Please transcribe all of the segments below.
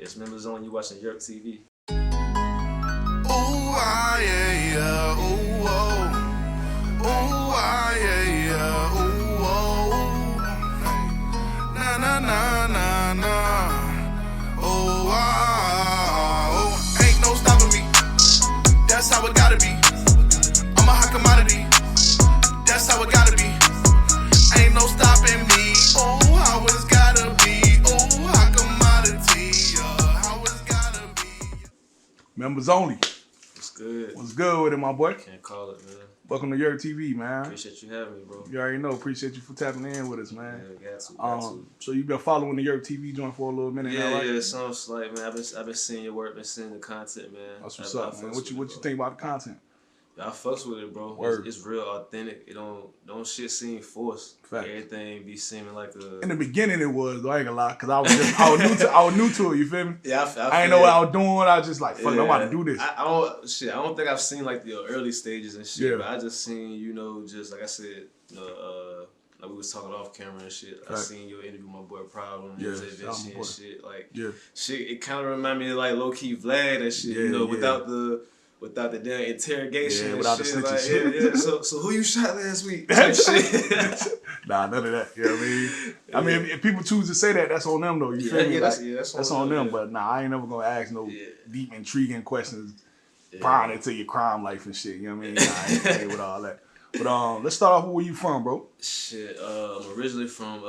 It's Members Only. You watching YurpTV. Ooh, ah, yeah, yeah, ooh, oh. Ooh, ah, yeah, yeah, ooh, oh. Na, na, na, na, na. Oh, ah, oh. Ain't no stopping me. That's how it gotta be. I'm a hot commodity. That's how it gotta be. Ain't no stopping me. Oh, how it's gotta be. Oh, hot commodity. How it's gotta be. Members only. What's good? What's good with it, my boy? Can't call it, man. Welcome to YurpTV, man. Appreciate you having me, bro. You already know. Appreciate you for tapping in with us, man. Yeah, got to. So you've been following the YurpTV joint for a little minute now, right? Yeah, it sounds like, man. I've been seeing your work, been seeing the content, man. That's what's up, man. What you think about the content? I fucks with it, bro. Word. It's real authentic. It don't shit seem forced. Fact. Everything be seeming like a. In the beginning, it was. Though, I ain't gonna lie, cause I was new to it. You feel me? Yeah, I ain't know what I was doing. I was just like, fuck, I'm about to do this. I don't think I've seen like the early stages and shit. Yeah. But I just seen, just like I said, like we was talking off camera and shit. Right. I seen your interview with my boy Proud on Yeah, and shit. Like, yeah. Shit, it kind of reminded me of like low key Vlad and shit. Yeah, without the damn interrogation and without shit. the snitching Like, shit. Yeah. So who you shot last week? Type shit. Nah, none of that. You know what I mean? I mean, if people choose to say that, that's on them though. You feel me? That's on them. But nah, I ain't never gonna ask no deep, intriguing questions prying into your crime life and shit. You know what I mean? Nah, I ain't playing with all that. But let's start off with where you from, bro. Shit, I'm originally from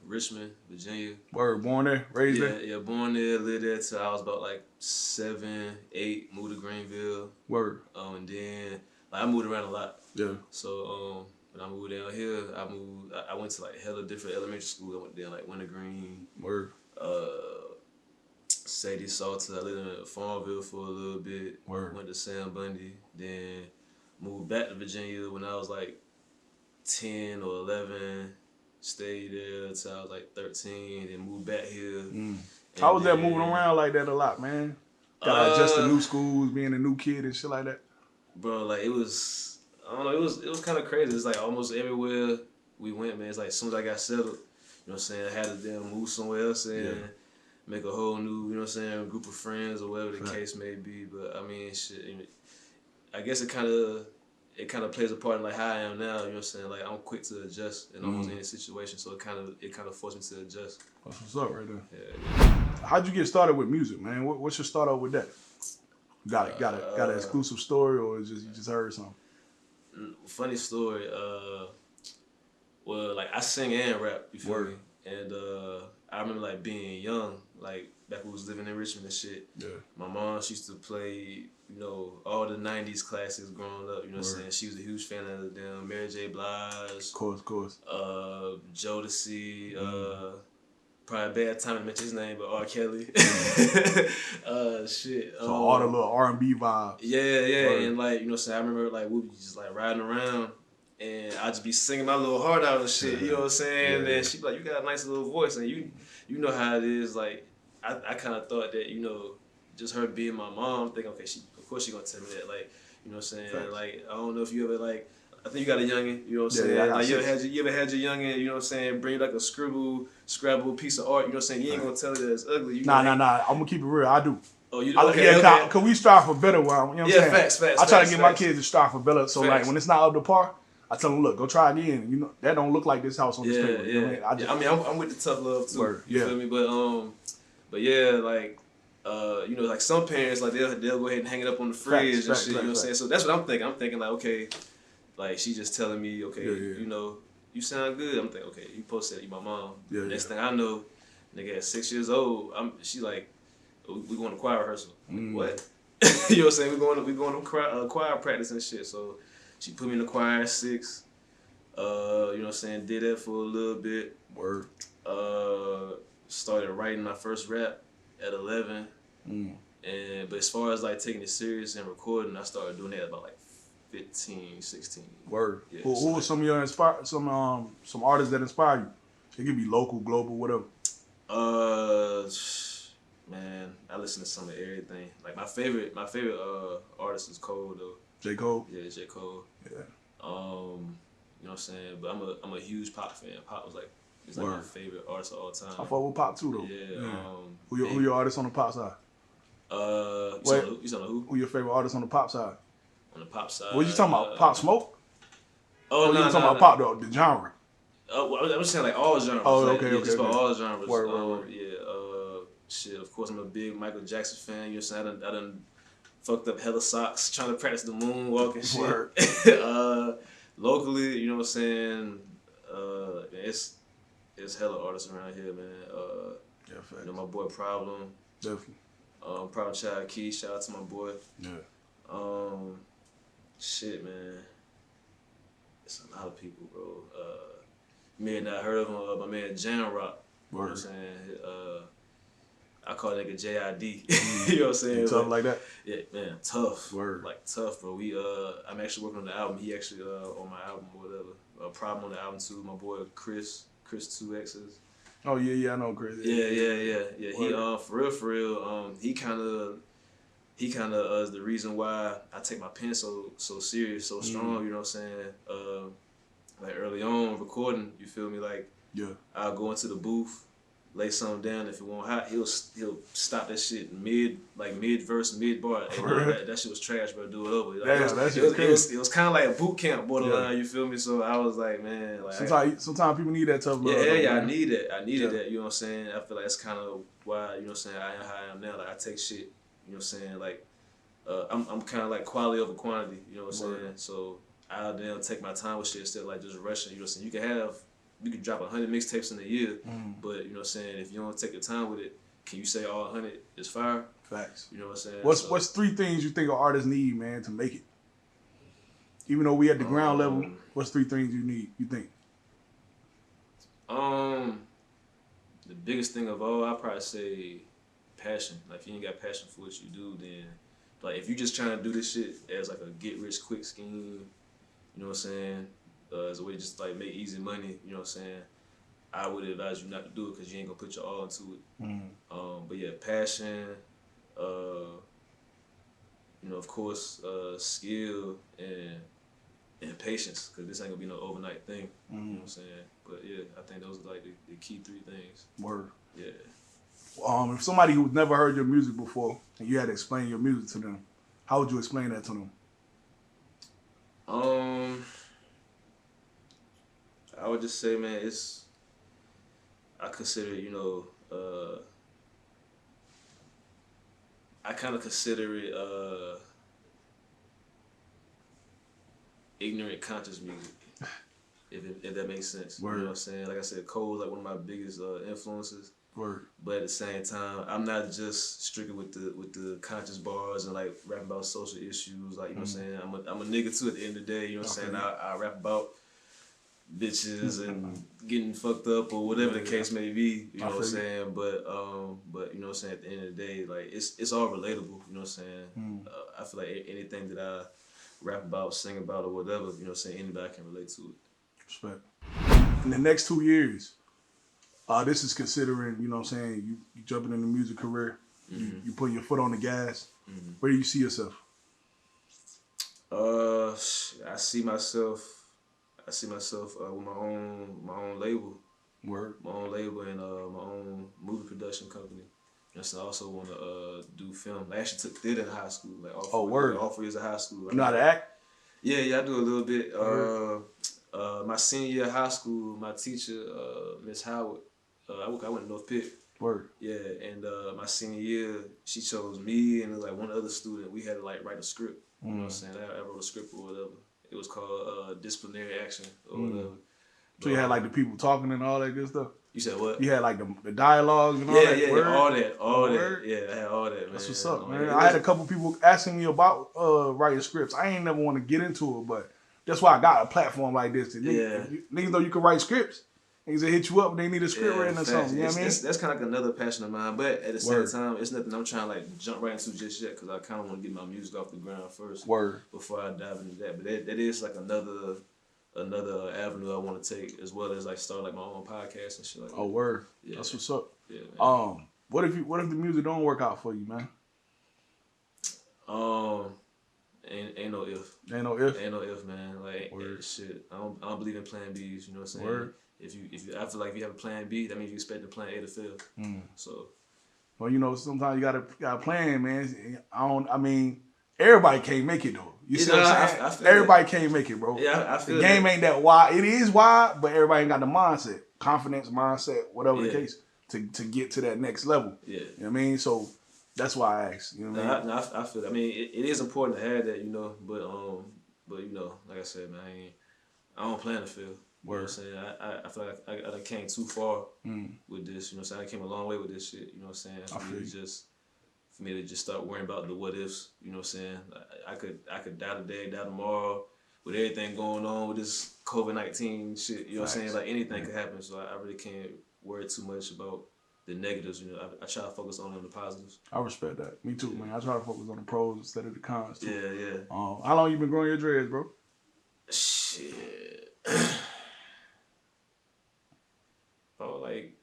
Richmond, Virginia. Word, born there, raised there? Yeah, born there, lived there till I was about like 7, 8, moved to Greenville. Word. And then I moved around a lot. Yeah. So when I moved down here, I went to like hella different elementary schools. I went down like Wintergreen. Word. Sadie Salter. I lived in Farmville for a little bit. Word. Went to Sam Bundy. Then moved back to Virginia when I was like 10 or 11. Stayed there till I was like 13. Then moved back here. How was that moving around like that a lot, man? Gotta adjust to new schools, being a new kid and shit like that. Bro, like it was, I don't know, it was kind of crazy. It's like almost everywhere we went, man. It's like as soon as I got settled, you know what I'm saying, I had to damn move somewhere else and make a whole new, you know what I'm saying, group of friends or whatever the case may be. But I mean, shit, I guess it kind of plays a part in like how I am now. You know what I'm saying? Like I'm quick to adjust in almost any situation, so it kind of forced me to adjust. That's what's up right there. Yeah. How'd you get started with music, man? What's your start out with that? Got an exclusive story, or is you just heard something? Funny story. Well, like I sing and rap. You feel me? And I remember like being young, like back when we was living in Richmond and shit. Yeah. My mom, she used to play, all the '90s classics growing up. You know what I'm saying? She was a huge fan of them, Mary J. Blige. Of course. Jodeci. Probably a bad time to mention his name, but R. Kelly. Shit. So all the little R&B vibes. Yeah. And like, you know what I'm saying? I remember like we would be just like riding around and I'd just be singing my little heart out and shit, you know what I'm saying? And then she'd be like, you got a nice little voice, and you know how it is. Like, I kind of thought that, just her being my mom, I'm thinking, okay, of course she gonna tell me that. Like, you know what I'm saying? Thanks. Like, I don't know if you ever like, I think you got a youngin', you know what I'm saying? Like you ever had your youngin', you know what I'm saying, bring like a scrabble piece of art, you know what I'm saying? You ain't gonna tell it that it's ugly. Nah. I'm gonna keep it real. I do. Oh, you do? Okay. Cause we strive for better. You know what I'm saying? Facts. I try to get my kids to strive for better. So like when it's not up to par, I tell them, look, go try again. That don't look like this house on this paper. You know what I mean? I'm with the tough love too. You feel me? But yeah, like. Like some parents, like they'll go ahead and hang it up on the fridge and shit. You know what I'm saying? So that's what I'm thinking. I'm thinking like, okay, like she just telling me, okay, you sound good. I'm thinking, okay, you posted that, you my mom. Next thing I know, nigga at 6 years old, she like, we going to choir rehearsal. What? You know what I'm saying? We going to choir practice and shit. So she put me in the choir at 6. You know what I'm saying? Did that for a little bit. Word. Started writing my first rap at 11. But as far as like taking it serious and recording, I started doing that about like 15, 16. Word. Yeah, who were some of your some artists that inspire you? It could be local, global, whatever. Man, I listen to some of everything. Like my favorite artist is Cole though. J. Cole. Yeah, J. Cole. Yeah. You know what I'm saying? But I'm a huge Pop fan. Pop was like He's like my favorite artist of all time. I fuck with Pop too though. Yeah. Who your artist on the pop side? You on the who? Who your favorite artist on the pop side? On the pop side. What you talking about? Pop Smoke? Oh no, you talking about pop though? The genre. Well, I was saying like all genres. Oh, like, okay. Just about all genres. Word. Yeah. Shit. Of course, I'm a big Michael Jackson fan. You know what I'm saying? I done fucked up hella socks trying to practice the moonwalk and shit. Word. Locally, you know what I'm saying? It's hella artists around here, man. You know my boy Problem. Definitely. Problem Child Key. Shout out to my boy. Yeah. Shit, man. It's a lot of people, bro. You may have not heard of him. My man Jam Rock. You know what I'm saying? I call that nigga JID. You know what I'm saying? Tough like that? Yeah, man, tough. Word. Like tough, bro. I'm actually working on the album. He actually on my album or whatever. Problem on the album too. My boy Chris 2X's. Oh yeah, I know Chris. Yeah. He for real. He kind of is the reason why I take my pen so serious, so strong. You know what I'm saying? Like early on recording, you feel me? Like I'll go into the booth, lay something down. If it won't hot, he'll stop that shit mid verse, mid bar. That shit was trash, bro. Do it over. Like, it was kind of like a boot camp borderline. You feel me? So I was like, man, like sometimes people need that tough love. Yeah. I needed that. You know what I'm saying? I feel like that's kind of why, you know what I'm saying, I am how I am now. Like I take shit. You know what I'm saying? Like I'm kind of like quality over quantity. You know what I'm saying? So I'll then take my time with shit instead of like just rushing. You know what I'm saying? You can drop 100 mixtapes in a year, but you know what I'm saying, if you don't take your time with it, can you say all 100 is fire? Facts. You know what I'm saying? What's 3 things you think an artist need, man, to make it? Even though we at the ground level, what's 3 things you think? The biggest thing of all, I'd probably say passion. Like if you ain't got passion for what you do, then like if you just trying to do this shit as like a get rich quick scheme, you know what I'm saying? As a way to just like make easy money, you know what I'm saying? I would advise you not to do it because you ain't gonna put your all into it. But yeah, passion, you know, of course, skill and patience, because this ain't gonna be no overnight thing. You know what I'm saying? But yeah, I think those are like the key 3 things. Word. Yeah. If somebody who's never heard your music before and you had to explain your music to them, how would you explain that to them? I would just say, man, I consider, you know, I kind of consider it ignorant conscious music, if that makes sense. Word. You know what I'm saying? Like I said, Cole's like one of my biggest influences. Word. But at the same time, I'm not just strictly with the conscious bars and like rapping about social issues. Like, you know what I'm saying? I'm a nigga too at the end of the day. You know what I'm saying? I rap about bitches and getting fucked up or whatever the case may be. You know what I'm saying? But you know what I'm saying? At the end of the day, like it's all relatable. You know what I'm saying? I feel like anything that I rap about, sing about, or whatever, you know what I'm saying, anybody can relate to it. Respect. In the next 2 years, this is considering, you know what I'm saying, you jumping in the music career, you putting your foot on the gas. Where do you see yourself? I see myself with my own label. Word. My own label and my own movie production company. And so I also want to do film. I actually took theater in high school. Like all 4 years of high school. You know how to act? Yeah, I do a little bit. My senior year of high school, my teacher, Miss Howard, I went to North Pitt. Word. Yeah, and my senior year, she chose me and like one other student. We had to like write a script. You know what I'm saying? I wrote a script or whatever. It was called Disciplinary Action or whatever. So you had like the people talking and all that good stuff? You said what? You had like the dialogues and all that? Yeah, all that. Yeah, I had all that, man. That's what's up, man. I had a couple people asking me about writing scripts. I ain't never want to get into it, but that's why I got a platform like this. Niggas know you can write scripts. Niggas will hit you up when they need a script written or something. You know what I mean? That's kind of like another passion of mine, but at the same time, it's nothing I'm trying to like jump right into just yet because I kind of want to get my music off the ground first. Before I dive into that. But that is like another avenue I want to take, as well as like start like my own podcast and shit like that. Oh, word. Yeah. That's what's up. Yeah, man. What if the music don't work out for you, man? Ain't no if. Ain't no if? Ain't no if, man. Like shit. I don't believe in plan B's, you know what I'm saying? Word. I feel like if you have a plan B, that means you expect the plan A to fail. So. Well, you know, sometimes you gotta plan, man. I mean, everybody can't make it though. You see what I'm saying? I feel everybody can't make it, bro. Yeah, I feel the game ain't that wide. It is wide, but everybody ain't got the mindset, confidence, mindset, whatever the case, to get to that next level. Yeah, you know what I mean. So that's why I asked. You know what I mean? I feel. I mean, it is important to have that, you know. But you know, like I said, man, I don't plan to fail. You know what I'm saying? I feel like I came too far with this. You know what I'm saying? I came a long way with this shit. You know what I'm saying? For me to just start worrying about the what ifs. You know what I'm saying? I could die today, die tomorrow, with everything going on with this COVID-19 shit. You know what I'm saying? Like anything could happen. So I really can't worry too much about the negatives. You know, I try to focus only on the positives. I respect that. Me too, man. I try to focus on the pros instead of the cons too. Yeah. How long you been growing your dreads, bro? Shit. About like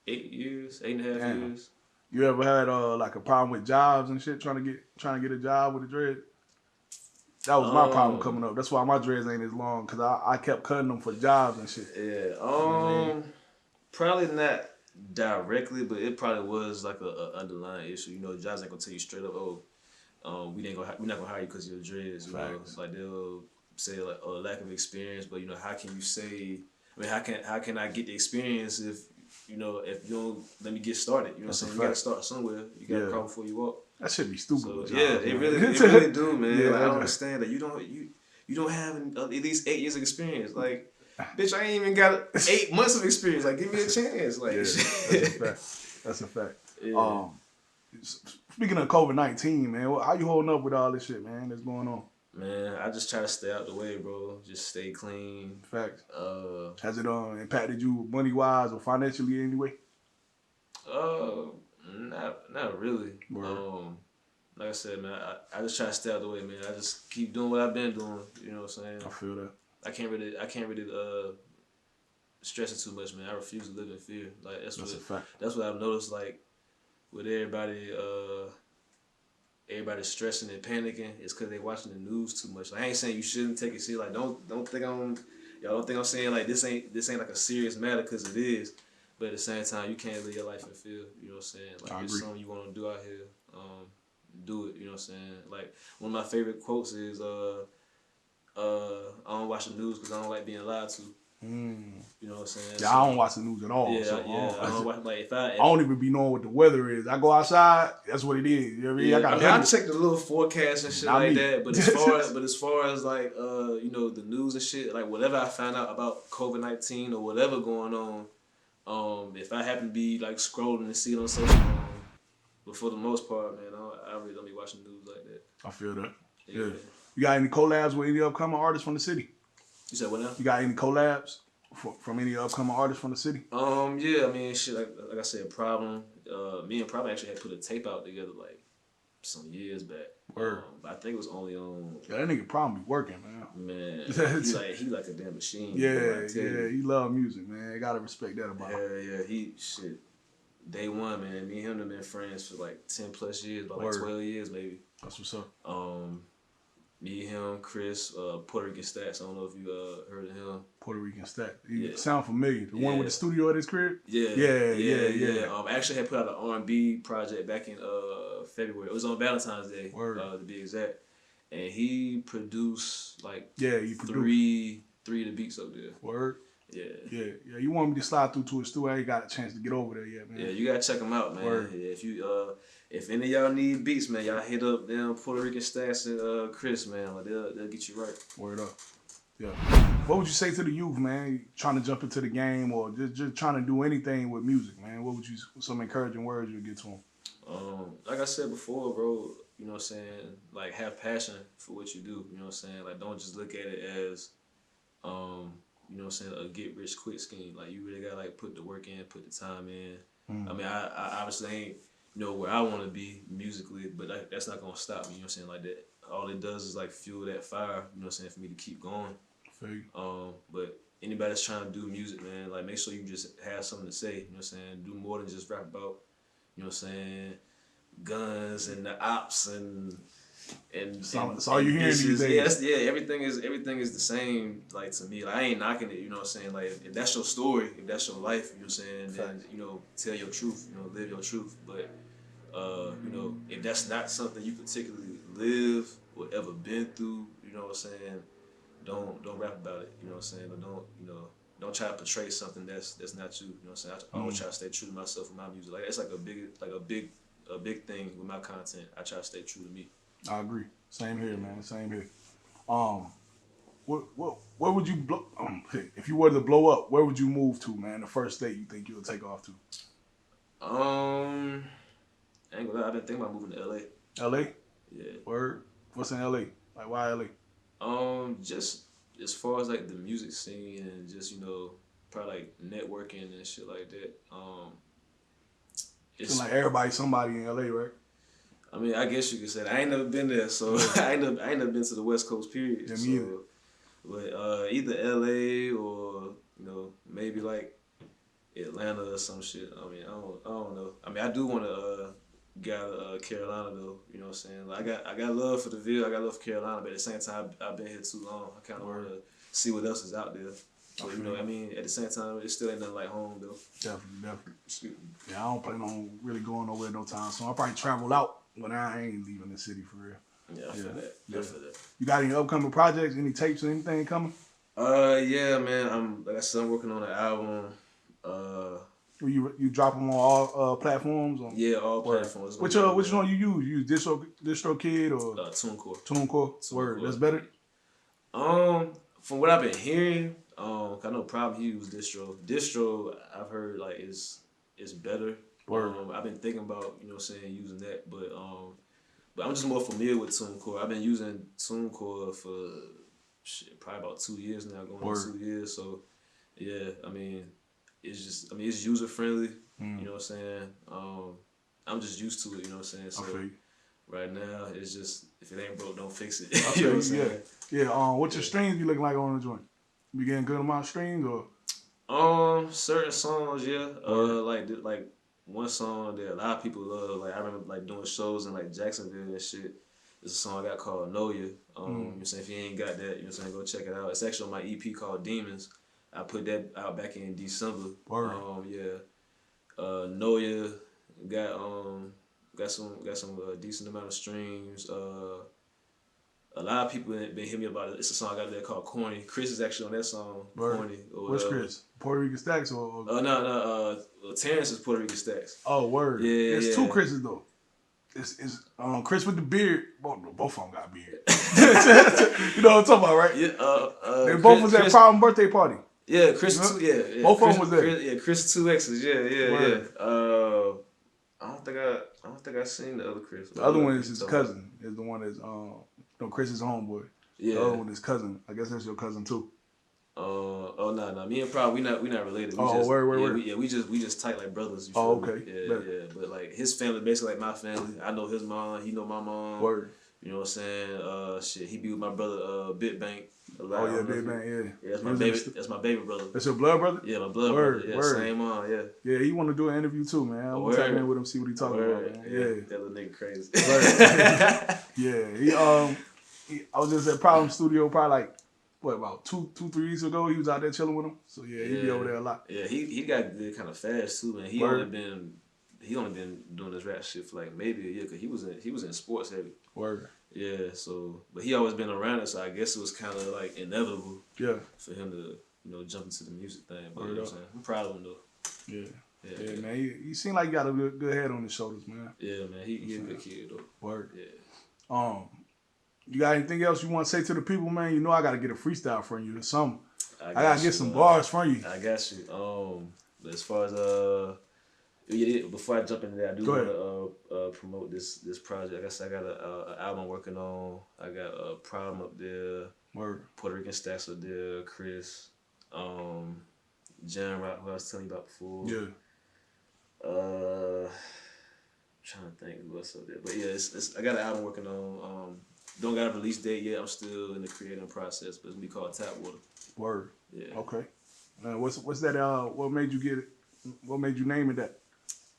8 years, 8.5 years. You ever had like a problem with jobs and shit, trying to get a job with a dread? That was my problem coming up. That's why my dreads ain't as long, cause I kept cutting them for jobs and shit. Yeah. Probably not directly, but it probably was like a underlying issue. You know, jobs ain't gonna tell you straight up, we're not gonna hire you because of your dreads. You know, like they'll say like a lack of experience, but you know, how can you say? I mean, how can I get the experience if you don't let me get started? You know what I'm saying? You gotta start somewhere. You gotta crawl before you walk. That should be stupid. So, it really do, man. Like, I don't understand that you don't have at least 8 years of experience. Like, bitch, I ain't even got 8 months of experience. Like, give me a chance. Like, that's a fact. Yeah. Speaking of COVID-19, man, how you holding up with all this shit, man, that's going on? Man, I just try to stay out the way, bro. Just stay clean. Facts. Has it impacted you money-wise or financially anyway? Not really. Like I said, man, I just try to stay out the way, man. I just keep doing what I've been doing. You know what I'm saying? I feel that. I can't really stress it too much, man. I refuse to live in fear. Like that's a fact. That's what I've noticed. Like with everybody stressing and panicking, it's because they watching the news too much. Like, I ain't saying you shouldn't take it serious. Like don't think I'm saying like this ain't like a serious matter, because it is. But at the same time, you can't live your life in fear. You know what I'm saying? Like, it's something you want to do out here, do it. You know what I'm saying? Like, one of my favorite quotes is, I don't watch the news because I don't like being lied to. You know what I'm saying? Yeah, I don't watch the news at all. Yeah, I don't watch, like, I don't even be knowing what the weather is. I go outside, that's what it is. You know what I mean? I check the little forecast and shit like that. But as far as like you know, the news and shit, like whatever I find out about COVID-19 or whatever going on, if I happen to be like scrolling and see it on social, but for the most part, man, I really don't be watching news like that. I feel that. Yeah. You got any collabs with any upcoming artists from the city? You said what now? You got any collabs from any upcoming artists from the city? Yeah, I mean, shit, like I said, Problem. Me and Problem actually had put a tape out together like some years back. But I think it was only on. Yeah, that nigga Problem be working, man. Man, he like a damn machine. Yeah, he love music, man. You gotta respect that about Yeah, him. Day one, man. Me and him have been friends for like 10 plus years, about like 12 years maybe. That's what's up. Me, him, Chris, Puerto Rican Stats. I don't know if you heard of him. Puerto Rican Stats. You sound familiar. The one with the studio at his crib? Yeah. I actually had put out an R&B project back in February. It was on Valentine's Day, to be exact. And he produced like three of the beats up there. Word. Yeah. You want me to slide through to his studio? I ain't got a chance to get over there yet, man. Yeah, you gotta check him out, man. Word. Yeah, if any of y'all need beats, man, y'all hit up them Puerto Rican Stats and Chris, man. Like they'll get you right. Word up. Yeah. What would you say to the youth, man, trying to jump into the game or just trying to do anything with music, man? Some encouraging words you'd get to them? Like I said before, bro, you know what I'm saying? Like, have passion for what you do, you know what I'm saying? Like, don't just look at it as, you know what I'm saying, a get-rich-quick scheme. Like, you really gotta, like, put the work in, put the time in. I mean, I obviously ain't, where I want to be musically, but that's not gonna stop me, you know what I'm saying? Like, that, all it does is, like, fuel that fire, you know what I'm saying, for me to keep going. But anybody that's trying to do music, man, like, make sure you just have something to say, you know what I'm saying? Do more than just rap about, you know what I'm saying, guns and the ops and all you hearing these days. Everything is the same. Like to me, like I ain't knocking it. You know what I'm saying? Like if that's your story, if that's your life, you know what I'm saying? Then tell your truth. Live your truth. But if that's not something you particularly live or ever been through, you know what I'm saying? Don't rap about it. You know what I'm saying? Or don't try to portray something that's not you. You know what I'm saying? I always try to stay true to myself with my music. Like it's like a big thing with my content. I try to stay true to me. I agree. Same here, man. Same here. Where would you blow? If you were to blow up, where would you move to, man? The first state you think you'll take off to? I ain't gonna lie. I've been thinking about moving to LA. LA? Yeah. Word. What's in LA? Like why LA? Just as far as like the music scene and just probably like networking and shit like that. It's like everybody, somebody in LA, right? I mean, I guess you could say that. I ain't never been there, so I ain't never been to the West Coast, period. Yeah, me either. But either LA or maybe like Atlanta or some shit. I mean, I don't know. I mean, I do want to get out of Carolina though. You know what I'm saying? Like I got love for the Ville. I got love for Carolina, but at the same time, I've been here too long. I kind of want to see what else is out there. But, I mean, at the same time, it still ain't nothing like home though. Definitely. Yeah, I don't plan on really going nowhere no time soon. I'll probably travel out. But I ain't leaving the city for real. Yeah, I feel that. I feel that. You got any upcoming projects? Any tapes or anything coming? Yeah, man. Like I said, I'm working on an album. You drop them on all platforms? Yeah, all platforms. Which one you use? You use DistroKid or TuneCore? TuneCore. Word. That's better. From what I've been hearing, I know probably use Distro. I've heard like is better. I've been thinking about, using that, but I'm just more familiar with TuneCore. I've been using TuneCore for probably about 2 years now, going on 2 years. So yeah, I mean, it's user friendly. You know what I'm saying? I'm just used to it. You know what I'm saying? So right now, it's just if it ain't broke, don't fix it. You know what I'm saying? Yeah. What's your streams be looking like on the joint? You getting good amount of streams or? Certain songs, yeah. Like one song that a lot of people love, like I remember like doing shows in like Jacksonville and shit. There's a song I got called Know Ya. You know what I'm saying? If you ain't got that, you know what I'm saying, go check it out. It's actually on my EP called Demons. I put that out back in December. Know Ya got some decent amount of streams. A lot of people been hitting me about it. It's a song I got there called Corny. Chris is actually on that song, Corny. What's Chris? Puerto Rican Stacks or? No. Terrence is Puerto Rican Stacks. Oh, word. Yeah, It's two Chris's though. It's Chris with the beard. Both of them got beard. You know what I'm talking about, right? Yeah. They both was at Problem birthday party. Yeah, Chris. Yeah. Both of them was there. Chris 2X's. Yeah. I don't think I seen the other Chris. The other one is his cousin. Is the one that's Chris's homeboy. Yeah. The other one is cousin. I guess that's your cousin too. No. Me and Prob, we not related. Word. We just tight like brothers. You feel me? Yeah. But like his family basically like my family. I know his mom. He know my mom. Word. You know what I'm saying? He be with my brother, Bit Bank. Bit Bank. Yeah, that's my baby. That's my baby brother. That's your blood brother? Yeah, my blood brother. Yeah, same mom. Yeah. Yeah, he want to do an interview too, man. I'm gonna tap in with him, see what he talking about, man. Yeah, that little nigga crazy. Yeah, I was just at Problem Studio probably like about 2-3 weeks ago. He was out there chilling with him. So yeah, he be over there a lot. Yeah, he got good kind of fast too, man. He only been doing this rap shit for like maybe a year because he was in sports heavy. Word. Yeah, so but he always been around us, so I guess it was kind of like inevitable. Yeah. For him to jump into the music thing. But you know what I'm saying? I'm proud of him though. Yeah, man. He seemed like he got a good head on his shoulders, man. Yeah, man. He a good kid though. Word. Yeah. You got anything else you want to say to the people, man? You know I got to get a freestyle from you or something. I got to get some bars from you. I got you. But as far as before I jump into that, I do want to promote this project. Like I said, I got an album working on. I got a Problem up there. Word. Puerto Rican Stacks up there. Chris. Jan Rock, who I was telling you about before. Yeah. Trying to think who else up there, but yeah, I got an album working on. Don't got a release date yet. I'm still in the creating process, but it's gonna be called Tap Water. Word. Yeah. Okay. What's that? What made you get it? What made you name it that?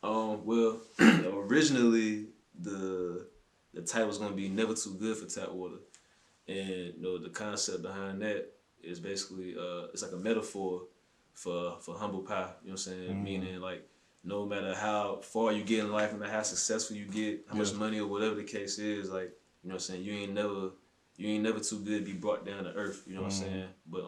Well, originally the the title was gonna be Never Too Good for Tap Water, and you know the concept behind that is basically it's like a metaphor for humble pie. You know what I'm saying? Meaning like no matter how far you get in life, no matter how successful you get, how much money or whatever the case is, like you know what I'm saying, you ain't never too good to be brought down to earth. You know what I'm saying? But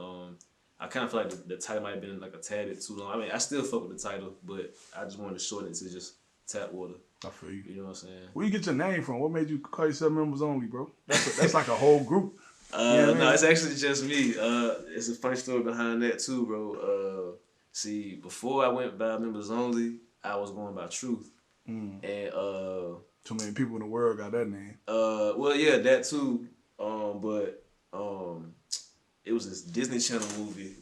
I kind of feel like the title might have been like a tad bit too long. I mean, I still fuck with the title, but I just wanted to shorten it to just Tap Water. I feel you. You know what I'm saying? Where you get your name from? What made you call yourself Members Only, bro? That's like a whole group. No, it's actually just me. It's a funny story behind that too, bro. See, before I went by Members Only, I was going by Truth. And too many people in the world got that name. Well, yeah, that too. But it was this Disney Channel movie.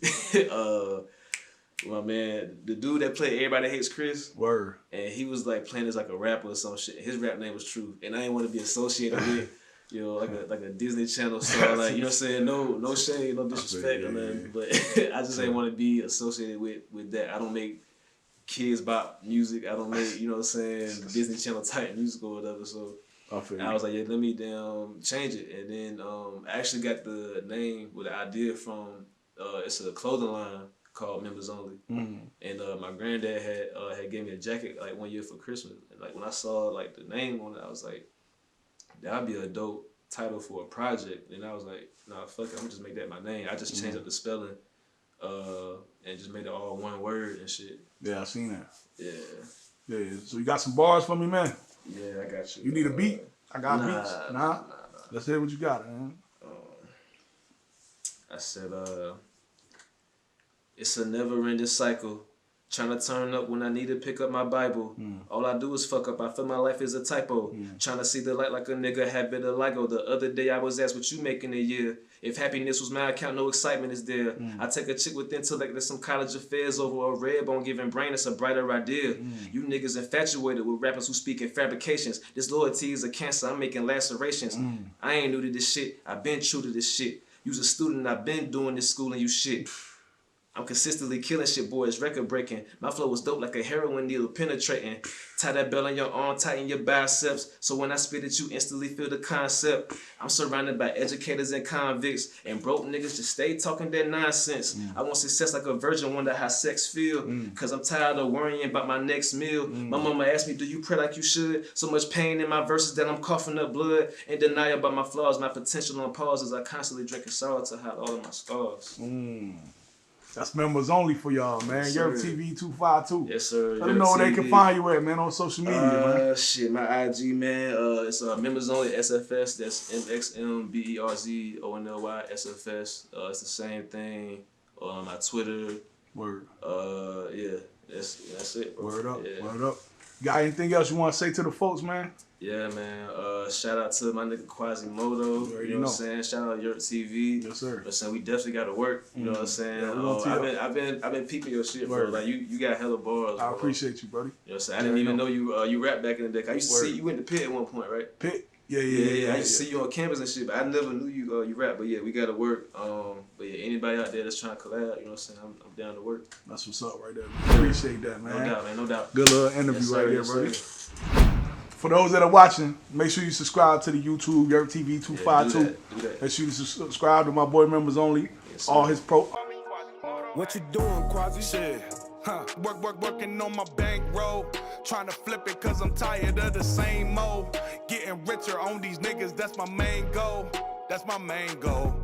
My man, the dude that played Everybody Hates Chris. Word. And he was like playing as like a rapper or some shit. His rap name was Truth, and I didn't want to be associated with, you know, like a Disney Channel star. Like, you know what I'm saying? No shade, no disrespect or nothing. But I just didn't want to be associated with that. I don't make kids bop music. I don't make, you know what I'm saying, Disney Channel type music or whatever. So I was like, yeah, let me change it. And then I actually got the name with the idea from it's a clothing line called Members Only. And my granddad had gave me a jacket like one year for Christmas. And like when I saw like the name on it, I was like, that'd be a dope title for a project. And I was like, nah, fuck it, I'm gonna just make that my name. I just changed up the spelling and just made it all one word and shit. Yeah, I seen that. Yeah. So you got some bars for me, man? Yeah, I got you. You need a beat? I got beats. Nah. Let's hear what you got, man. I said, it's a never-ending cycle. Trying to turn up when I need to pick up my Bible. All I do is fuck up. I feel my life is a typo. Trying to see the light like a nigga had better LIGO. The other day I was asked what you make in a year. If happiness was my account, no excitement is there. I take a chick with intellect, there's some college affairs over a red bone giving brain. It's a brighter idea. You niggas infatuated with rappers who speak in fabrications. This loyalty is a cancer. I'm making lacerations. I ain't new to this shit. I've been true to this shit. You's a student. I've been doing this schooling you shit. I'm consistently killing shit, boy, it's record breaking. My flow was dope like a heroin needle penetrating. Tie that belt on your arm, tighten your biceps. So when I spit it, you instantly feel the concept. I'm surrounded by educators and convicts. And broke niggas just stay talking that nonsense. I want success like a virgin, wonder how sex feel. Cause I'm tired of worrying about my next meal. My mama asked me, do you pray like you should? So much pain in my verses that I'm coughing up blood. In denial about my flaws, my potential on pause as I constantly drinking sorrow to hide all of my scars. That's Members Only for y'all, man. Yes, YurpTV 252. Yes, sir. Let them know where they can find you at, man, on social media, man. Shit, my IG, man. It's Members Only SFS. That's MxmberzOnly SFS. It's the same thing. My Twitter. Word. Yeah, that's it, bro. Word up. Yeah. Word up. Got anything else you want to say to the folks, man? Yeah, man. Shout out to my nigga Quasimodo. You know what I'm saying? Shout out YurpTV. Yes, sir. Listen, we definitely got to work. You know what I'm saying? Yeah, I've been peeping your shit, bro. Like you got hella bars. I appreciate you, buddy. You know what I'm saying? I didn't even know you rap back in the day. I used to see you in the pit at one point, right? Pit. Yeah. I used to see you on campus and shit, but I never knew you rap. But yeah, we got to work. But yeah, anybody out there that's trying to collab, you know what I'm saying? I'm down to work. That's what's up right there. Appreciate that, man. No doubt, man. No doubt. Good little interview right there, buddy. Sir. For those that are watching, make sure you subscribe to the YouTube YurpTV 252. Yeah, do that. Make sure you subscribe to my boy Members Only. Yes, all his pro. What you doing, Quasi? Shit. Working on my bankroll. Trying to flip it cause I'm tired of the same mode. Getting richer on these niggas, that's my main goal. That's my main goal.